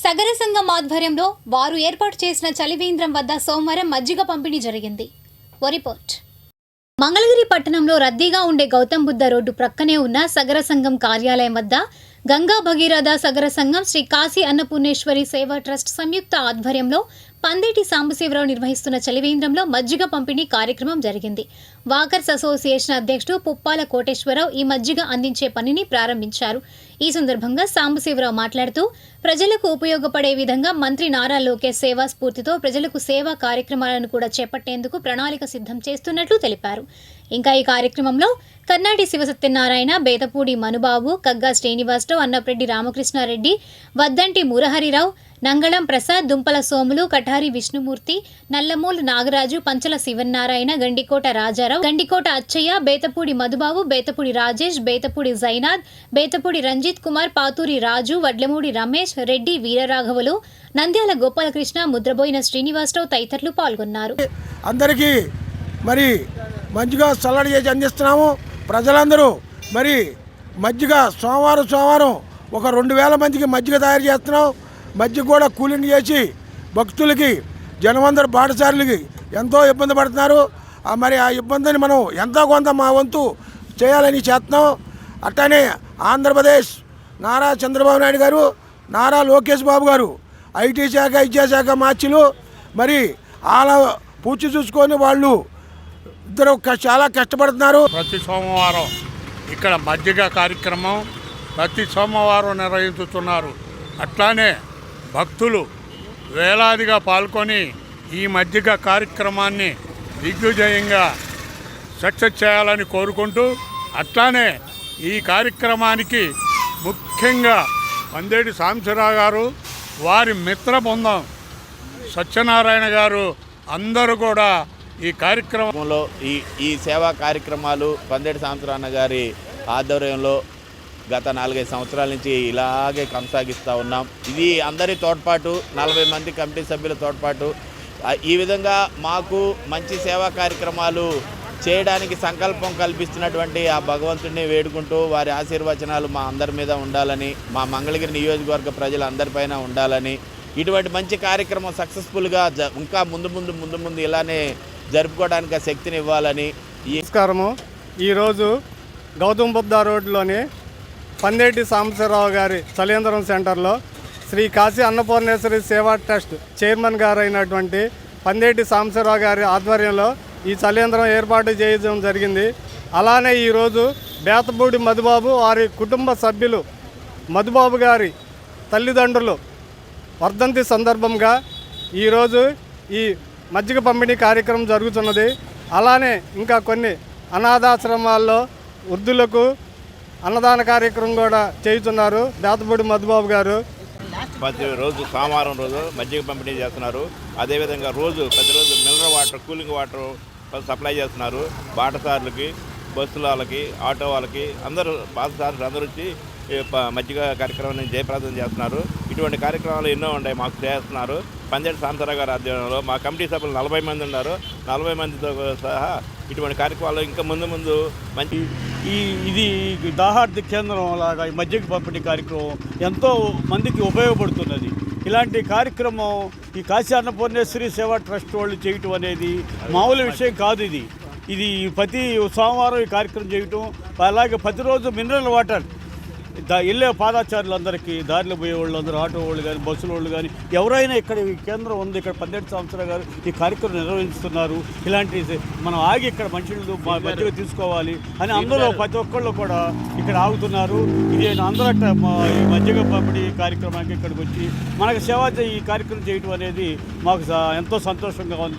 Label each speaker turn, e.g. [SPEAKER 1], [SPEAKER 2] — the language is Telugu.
[SPEAKER 1] సగర సంఘం ఆధ్వర్యంలో వారు ఏర్పాటు చేసిన చలివేంద్రం వద్ద సోమవారం మజ్జిగ పంపిణీ జరిగింది. రిపోర్ట్. మంగళగిరి పట్టణంలో రద్దీగా ఉండే గౌతమ్ బుద్ధ రోడ్డు ప్రక్కనే ఉన్న సగర సంఘం కార్యాలయం వద్ద గంగా భగీరథ సగర సంఘం శ్రీ కాశీ అన్నపూర్ణేశ్వరి సేవా ట్రస్ట్ సంయుక్త ఆధ్వర్యంలో పందేటి సాంబశివరావు నిర్వహిస్తున్న చలివేంద్రంలో మజ్జిగ పంపిణీ కార్యక్రమం జరిగింది. వాకర్స్ అసోసియేషన్ అధ్యక్షుడు పుప్పాల కోటేశ్వరరావు ఈ మజ్జిగ అందించే పనిని ప్రారంభించారు. ఈ సందర్భంగా సాంబశివరావు మాట్లాడుతూ ప్రజలకు ఉపయోగపడే విధంగా మంత్రి నారా లోకేష్ సేవా స్ఫూర్తితో ప్రజలకు సేవా కార్యక్రమాలను కూడా చేపట్టేందుకు ప్రణాళిక సిద్ధం చేస్తున్నట్లు తెలిపారు. ఇంకా ఈ కార్యక్రమంలో కర్నాటి శివసత్యనారాయణ, బేతపూడి మనుబాబు, కగ్గా శ్రీనివాసరావు, అన్నప్రెడ్డి రామకృష్ణారెడ్డి, వద్దంటి మురహరిరావు, నంగళం ప్రసాద్, దుంపల సోములు, కఠారి విష్ణుమూర్తి, నల్లమూలు నాగరాజు, పంచల శివనారాయణ, గండికోట రాజారావు, గండికోట అచ్చయ్య, బేతపూడి మధుబాబు, బేతపూడి రాజేష్, బేతపూడి జైనాథ్, బేతపూడి రంజిత్ కుమార్, పాతూరి రాజు, వడ్లమూడి రమేష్, రెడ్డి వీరరాఘవులు, నంద్యాల గోపాలకృష్ణ, ముద్రబోయిన శ్రీనివాసరావు తదితరులు పాల్గొన్నారు.
[SPEAKER 2] అందరికీ మరి మజ్జిగ చల్లడి చేసి అందిస్తున్నాము. ప్రజలందరూ మరి మజ్జిగ సోమవారం ఒక 2000 మందికి మజ్జిగ తయారు చేస్తున్నాం. మజ్జిగ కూడా కూలింగ్ చేసి భక్తులకి, జనమందరూ బాటసారులకి ఎంతో ఇబ్బంది పడుతున్నారు. మరి ఆ ఇబ్బందిని మనం ఎంతో కొంత మా వంతు చేయాలని చేస్తున్నాం. అట్లానే ఆంధ్రప్రదేశ్ నారా చంద్రబాబు నాయుడు గారు, నారా లోకేష్ బాబు గారు ఐటీ శాఖ, విద్యాశాఖ మార్చిలు మరి వాళ్ళ పూర్తి చూసుకొని వాళ్ళు ఇద్దరు చాలా కష్టపడుతున్నారు.
[SPEAKER 3] ప్రతి సోమవారం ఇక్కడ మజ్జిగ కార్యక్రమం ప్రతి సోమవారం నిర్వహిస్తున్నారు. అట్లానే భక్తులు వేలాదిగా పాల్గొని ఈ మజ్జిగ కార్యక్రమాన్ని దిగ్విజయంగా సక్సెస్ చేయాలని కోరుకుంటూ, అట్లానే ఈ కార్యక్రమానికి ముఖ్యంగా పందేటి సాంబశివరావు గారు, వారి మిత్ర బృందం సత్యనారాయణ గారు అందరూ కూడా ఈ కార్యక్రమంలో
[SPEAKER 4] ఈ సేవా కార్యక్రమాలు పందేటి సాంబశివరావు గారి ఆధ్వర్యంలో గత 4-5 సంవత్సరాల నుంచి ఇలాగే కొనసాగిస్తూ ఉన్నాం. ఇది అందరి తోడ్పాటు, 40 మంది కమిటీ సభ్యుల తోడ్పాటు. ఈ విధంగా మాకు మంచి సేవా కార్యక్రమాలు చేయడానికి సంకల్పం కల్పిస్తున్నటువంటి ఆ భగవంతుడిని వేడుకుంటూ వారి ఆశీర్వచనాలు మా అందరి మీద ఉండాలని, మా మంగళగిరి నియోజకవర్గ ప్రజలందరిపైన ఉండాలని, ఇటువంటి మంచి కార్యక్రమం సక్సెస్ఫుల్గా ఇంకా ముందు ఇలానే జరుపుకోవడానికి ఆ శక్తిని ఇవ్వాలని.
[SPEAKER 5] నమస్కారము. ఈరోజు గౌతమ్ బుద్ధ రోడ్లోని పందేటి సాంబశివరావు గారి చలివేంద్రం సెంటర్లో శ్రీ కాశీ అన్నపూర్ణేశ్వరి సేవా ట్రస్ట్ చైర్మన్ గారు అయినటువంటి పందేటి సాంబశివరావు గారి ఆధ్వర్యంలో ఈ చలివేంద్రం ఏర్పాటు చేయడం జరిగింది. అలానే ఈరోజు బేతపూడి మధుబాబు, వారి కుటుంబ సభ్యులు, మధుబాబు గారి తల్లిదండ్రులు వర్ధంతి సందర్భంగా ఈరోజు ఈ మజ్జిగ పంపిణీ కార్యక్రమం జరుగుతున్నది. అలానే ఇంకా కొన్ని అనాథాశ్రమాల్లో వృద్ధులకు అన్నదాన కార్యక్రమం కూడా చేస్తున్నారు బేతపూడి మధుబాబు గారు.
[SPEAKER 4] ప్రతిరోజు సోమవారం రోజు మజ్జిగ పంపిణీ చేస్తున్నారు. అదేవిధంగా ప్రతిరోజు mineral water, cooling water supply చేస్తున్నారు. బాటసారులకి, బస్సుల వాళ్ళకి, ఆటో వాళ్ళకి అందరూ పాదసారులు అందరూ వచ్చి మజ్జిగ కార్యక్రమాన్ని జయప్రదం చేస్తున్నారు. ఇటువంటి కార్యక్రమాలు ఎన్నో ఉన్నాయి, మాకు చేస్తున్నారు. పందేటి సాంబశివరావు గారి ఆధ్వర్యంలో మా కమిటీ సభ్యులు 40 మంది ఉన్నారు. 40 మందితో సహా ఇటువంటి కార్యక్రమాలు ఇంకా ముందు మంచి
[SPEAKER 6] ఇది దాహార్తి కేంద్రం లాగా ఈ మజ్జిగ పంపిణీ కార్యక్రమం ఎంతో మందికి ఉపయోగపడుతున్నది. ఇలాంటి కార్యక్రమం ఈ కాశీ అన్నపూర్ణేశ్వరి సేవా ట్రస్ట్ వాళ్ళు చేయటం అనేది మామూలు విషయం కాదు. ఇది ప్రతి సోమవారం ఈ కార్యక్రమం చేయటం, అలాగే ప్రతిరోజు మినరల్ వాటర్ వెళ్ళే పాదాచారులందరికీ, దారిలో పోయే వాళ్ళందరూ, ఆటో వాళ్ళు కానీ, బస్సుల వాళ్ళు కానీ ఎవరైనా ఇక్కడ ఈ కేంద్రం ఉంది, ఇక్కడ పందేటి సాంబశివరావు గారు ఈ కార్యక్రమం నిర్వహిస్తున్నారు. ఇలాంటి మనం ఆగి ఇక్కడ మనుషులు మధ్యలో తీసుకోవాలి అని అందరూ ప్రతి ఒక్కళ్ళు కూడా ఇక్కడ ఆగుతున్నారు. ఇది అందరూ ఈ మజ్జిగ పంపిణీ కార్యక్రమానికి ఇక్కడికి వచ్చి మనకు సేవ ఈ కార్యక్రమం చేయటం అనేది మాకు ఎంతో సంతోషంగా ఉంది.